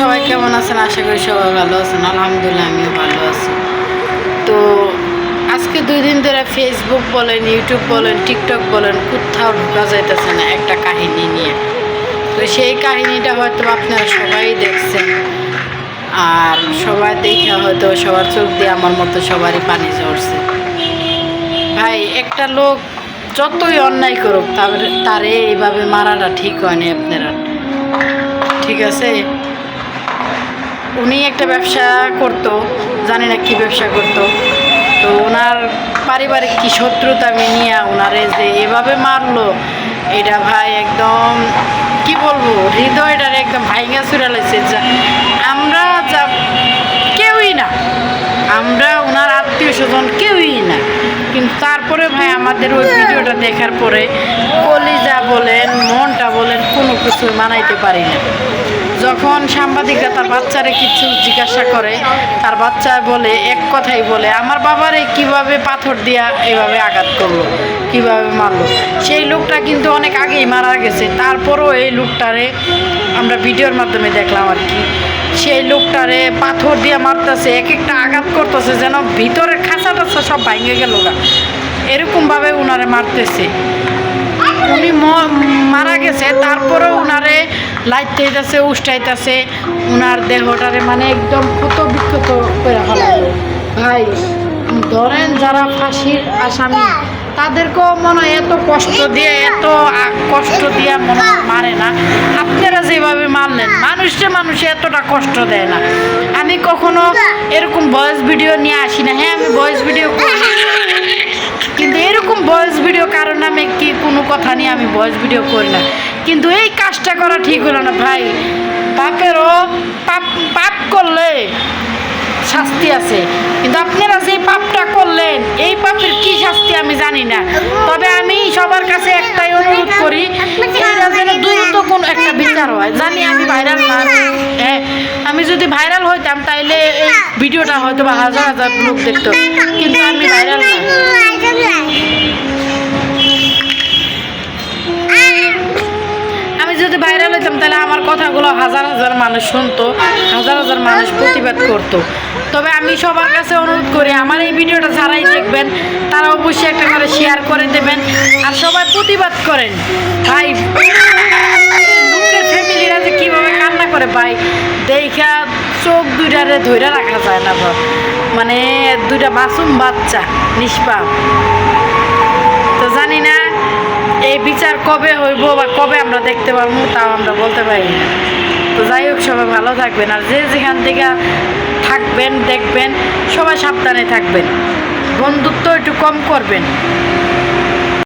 সবাই কেমন আছেন? আশা করি সবাই ভালো আছেন। আলহামদুলিল্লাহ আমিও ভালো আছি। তো আজকে 2 দিন ধরে ফেসবুক বলেন, ইউটিউব বলেন, টিকটক বলেন, কোথাও ঢোকা যাইতেছে না একটা কাহিনী নিয়ে। তো সেই কাহিনীটা হয়তো আপনারা সবাই দেখছেন, আর সবাই দেখে হয়তো সবার চোখ দিয়ে আমার মতো সবারই পানি ঝরছে। ভাই, একটা লোক যতই অন্যায় করুক তারে এইভাবে মারাটা ঠিক হয়নি আপনারা, ঠিক আছে? উনি একটা ব্যবসা করতো, জানি না কি ব্যবসা করতো। তো ওনার পারিবারিক কি শত্রুতা আমি নিয়ে ওনারে যে এভাবে মারলো, এটা ভাই একদম কি বলবো, হৃদয়টারে একদম ভাইঙ্গা চুরালাইছে। আমরা যা কেউই না, আমরা ওনার আত্মীয় স্বজন কেউই না, কিন্তু তারপরে ভাই আমাদের ওই ভিডিওটা দেখার পরে কলিজা বলেন, মনটা বলেন, কোনো কিছু মানাইতে পারি না। যখন সাংবাদিকরা তার বাচ্চারে কিছু জিজ্ঞাসা করে, তার বাচ্চা বলে এক কথাই বলে, আমার বাবারে কিভাবে পাথর দিয়া এভাবে আঘাত করলো, কিভাবে মারলো। সেই লোকটা কিন্তু অনেক আগেই মারা গেছে, তারপরও এই লোকটারে আমরা ভিডিওর মাধ্যমে দেখলাম আর কি। সেই লোকটারে পাথর দিয়ে মারতেছে, এক একটা আঘাত করতেছে, যেন ভিতরের খাঁচা টাচা সব ভাঙে গেল গা, এরকমভাবে উনারে মারতেছে। উনি মারা গেছে, তারপরেও উনারে লাইতেছে, উষ্টাইতেছে, উনার দেহটারে মানে একদম ক্ষত বিক্ষত করে ফেলালো। ভাই ধরেন যারা ফাঁসির আসামি, তাদেরকেও মনে হয় এত কষ্ট দিয়ে মনে মারে না। আপনারা যেভাবে মারলেন, মানুষে এতটা কষ্ট দেয় না। আমি কখনো এরকম ভয়েস ভিডিও নিয়ে আসি না। হ্যাঁ, আমি ভয়েস ভিডিও করি, কিন্তু এরকম ভয়েস ভিডিও কারণ আমি কি কোনো কথা নিয়ে আমি ভয়েস ভিডিও করি না। কিন্তু এই কাজটা করা ঠিক হলো না ভাই। পাপেরও পাপ করলে শাস্তি আছে, কিন্তু আপনারা যে পাপটা করলেন, এই পাপের কি শাস্তি আমি জানি না। তবে আমি সবার কাছে একটাই অনুরোধ করি, এটা যেন দ্রুত কোন একটা বিচার হয়। জানি আমি ভাইরাল না, হ্যাঁ, আমি যদি ভাইরাল হইতাম তাইলে এই ভিডিওটা হয়তো বা হাজার হাজার লোক দেখতো, কিন্তু আমি ভাইরাল না। আমি যদি ভাইরাল হইতাম তাহলে আমার কথাগুলো হাজার হাজার মানুষ শুনতো, হাজার হাজার মানুষ প্রতিবাদ করতো। তবে আমি সবার কাছে অনুরোধ করি, আমার এই ভিডিওটা যারাই দেখবেন তারা অবশ্যই একটা করে শেয়ার করে দেবেন, আর সবাই প্রতিবাদ করেন। ভাই, লোকের ফ্যামিলিরা যে কীভাবে কান্না করে ভাই, দেখা চোখ দুইটারে ধরে রাখা যায় না। মানে দুইটা মাসুম বাচ্চা নিষ্পাপ। তো জানি না এই বিচার কবে হইব বা কবে আমরা দেখতে পারবো, তাও আমরা বলতে পারি না। তো যাই হোক, সবাই ভালো থাকবেন, আর যে যেখান থেকে থাকবেন দেখবেন সবাই সাবধানে থাকবেন, বন্ধুত্ব একটু কম করবেন।